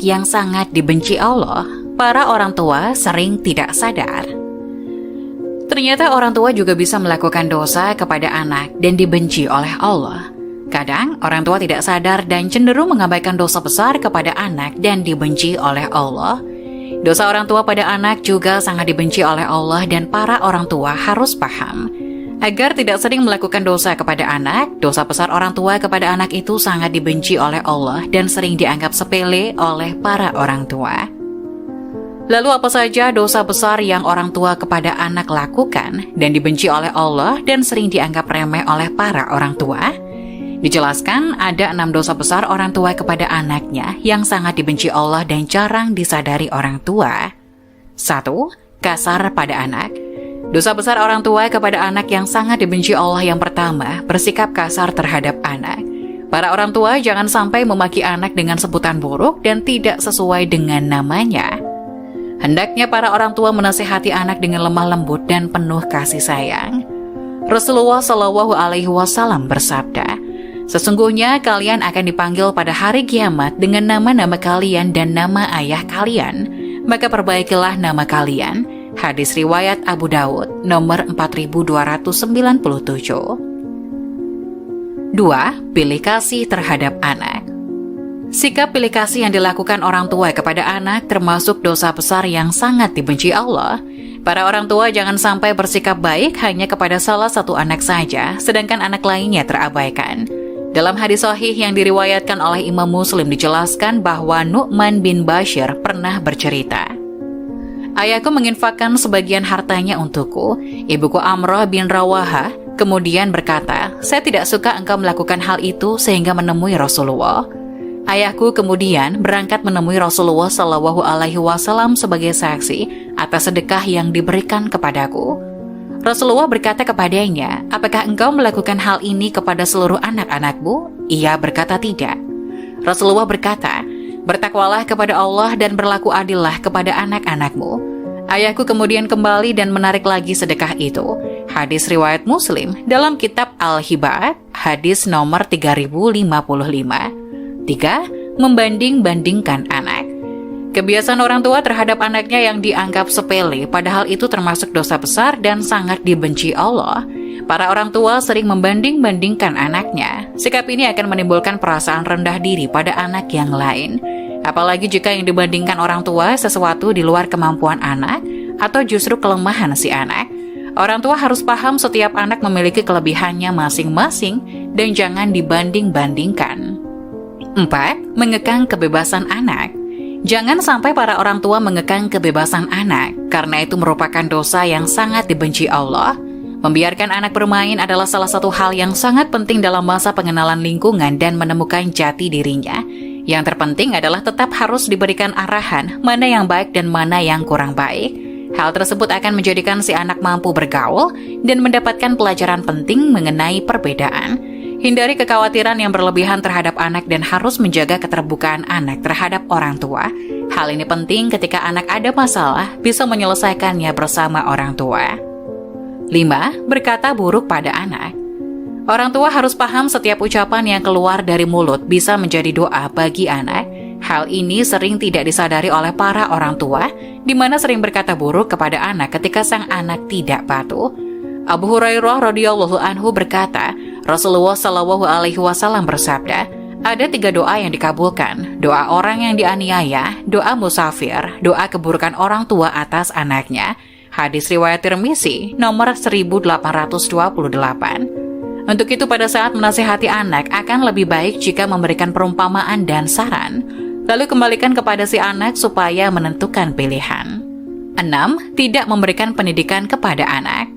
yang sangat dibenci Allah, para orang tua sering tidak sadar. Ternyata orang tua juga bisa melakukan dosa kepada anak dan dibenci oleh Allah. Kadang orang tua tidak sadar dan cenderung mengabaikan dosa besar kepada anak dan dibenci oleh Allah. Dosa orang tua pada anak juga sangat dibenci oleh Allah dan para orang tua harus paham. Agar tidak sering melakukan dosa kepada anak, dosa besar orang tua kepada anak itu sangat dibenci oleh Allah dan sering dianggap sepele oleh para orang tua. Lalu apa saja dosa besar yang orang tua kepada anak lakukan dan dibenci oleh Allah dan sering dianggap remeh oleh para orang tua? Dijelaskan ada 6 dosa besar orang tua kepada anaknya yang sangat dibenci Allah dan jarang disadari orang tua. 1. Kasar pada anak. Dosa besar orang tua kepada anak yang sangat dibenci Allah yang pertama, bersikap kasar terhadap anak. Para orang tua jangan sampai memaki anak dengan sebutan buruk dan tidak sesuai dengan namanya. Hendaknya para orang tua menasihati anak dengan lemah lembut dan penuh kasih sayang. Rasulullah Shallallahu Alaihi Wasallam bersabda, "Sesungguhnya kalian akan dipanggil pada hari kiamat dengan nama-nama kalian dan nama ayah kalian. Maka perbaikilah nama kalian." Hadis riwayat Abu Dawud nomor 4297. 2. Pilih kasih terhadap anak. Sikap pilih kasih yang dilakukan orang tua kepada anak termasuk dosa besar yang sangat dibenci Allah. Para orang tua jangan sampai bersikap baik hanya kepada salah satu anak saja, sedangkan anak lainnya terabaikan. Dalam hadis sahih yang diriwayatkan oleh Imam Muslim dijelaskan bahwa Nu'man bin Bashir pernah bercerita, "Ayahku menginfakkan sebagian hartanya untukku, ibuku Amrah bin Rawaha, kemudian berkata, 'Saya tidak suka engkau melakukan hal itu,' sehingga menemui Rasulullah. Ayahku kemudian berangkat menemui Rasulullah Shallallahu Alaihi Wasallam sebagai saksi atas sedekah yang diberikan kepadaku. Rasulullah berkata kepadanya, 'Apakah engkau melakukan hal ini kepada seluruh anak-anakmu?' Ia berkata, 'Tidak.' Rasulullah berkata, 'Bertakwalah kepada Allah dan berlaku adillah kepada anak-anakmu.' Ayahku kemudian kembali dan menarik lagi sedekah itu." Hadis riwayat Muslim dalam kitab Al-Hibat, hadis nomor 3055. 3. Membanding-bandingkan anak. Kebiasaan orang tua terhadap anaknya yang dianggap sepele, padahal itu termasuk dosa besar dan sangat dibenci Allah. Para orang tua sering membanding-bandingkan anaknya. Sikap ini akan menimbulkan perasaan rendah diri pada anak yang lain. Apalagi jika yang dibandingkan orang tua sesuatu di luar kemampuan anak atau justru kelemahan si anak. Orang tua harus paham setiap anak memiliki kelebihannya masing-masing dan jangan dibanding-bandingkan. 4. Mengekang kebebasan anak. Jangan sampai para orang tua mengekang kebebasan anak, karena itu merupakan dosa yang sangat dibenci Allah. Membiarkan anak bermain adalah salah satu hal yang sangat penting dalam masa pengenalan lingkungan dan menemukan jati dirinya. Yang terpenting adalah tetap harus diberikan arahan mana yang baik dan mana yang kurang baik. Hal tersebut akan menjadikan si anak mampu bergaul dan mendapatkan pelajaran penting mengenai perbedaan. Hindari kekhawatiran yang berlebihan terhadap anak dan harus menjaga keterbukaan anak terhadap orang tua. Hal ini penting ketika anak ada masalah, bisa menyelesaikannya bersama orang tua. 5. Berkata buruk pada anak. Orang tua harus paham setiap ucapan yang keluar dari mulut bisa menjadi doa bagi anak. Hal ini sering tidak disadari oleh para orang tua, di mana sering berkata buruk kepada anak ketika sang anak tidak patuh. Abu Hurairah radhiyallahu anhu berkata, Rasulullah Shallallahu Alaihi Wasallam bersabda, ada 3 doa yang dikabulkan: doa orang yang dianiaya, doa musafir, doa keburukan orang tua atas anaknya. Hadis riwayat Tirmizi nomor 1828. Untuk itu pada saat menasihati anak akan lebih baik jika memberikan perumpamaan dan saran, lalu kembalikan kepada si anak supaya menentukan pilihan. 6. Tidak memberikan pendidikan kepada anak.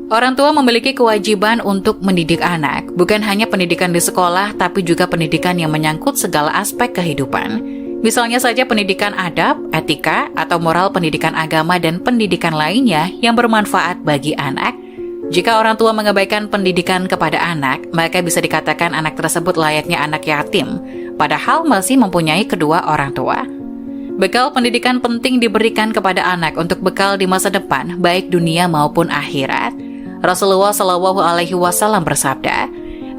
Orang tua memiliki kewajiban untuk mendidik anak, bukan hanya pendidikan di sekolah, tapi juga pendidikan yang menyangkut segala aspek kehidupan. Misalnya saja pendidikan adab, etika, atau moral, pendidikan agama, dan pendidikan lainnya yang bermanfaat bagi anak. Jika orang tua mengabaikan pendidikan kepada anak, maka bisa dikatakan anak tersebut layaknya anak yatim, padahal masih mempunyai kedua orang tua. Bekal pendidikan penting diberikan kepada anak untuk bekal di masa depan, baik dunia maupun akhirat. Rasulullah Shallallahu Alaihi Wasallam bersabda,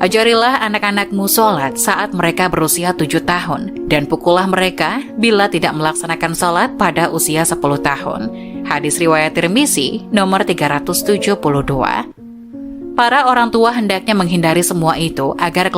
Ajarilah anak-anakmu sholat saat mereka berusia 7 tahun, dan pukullah mereka bila tidak melaksanakan sholat pada usia 10 tahun. Hadis riwayat Tirmizi nomor 372. Para orang tua hendaknya menghindari semua itu agar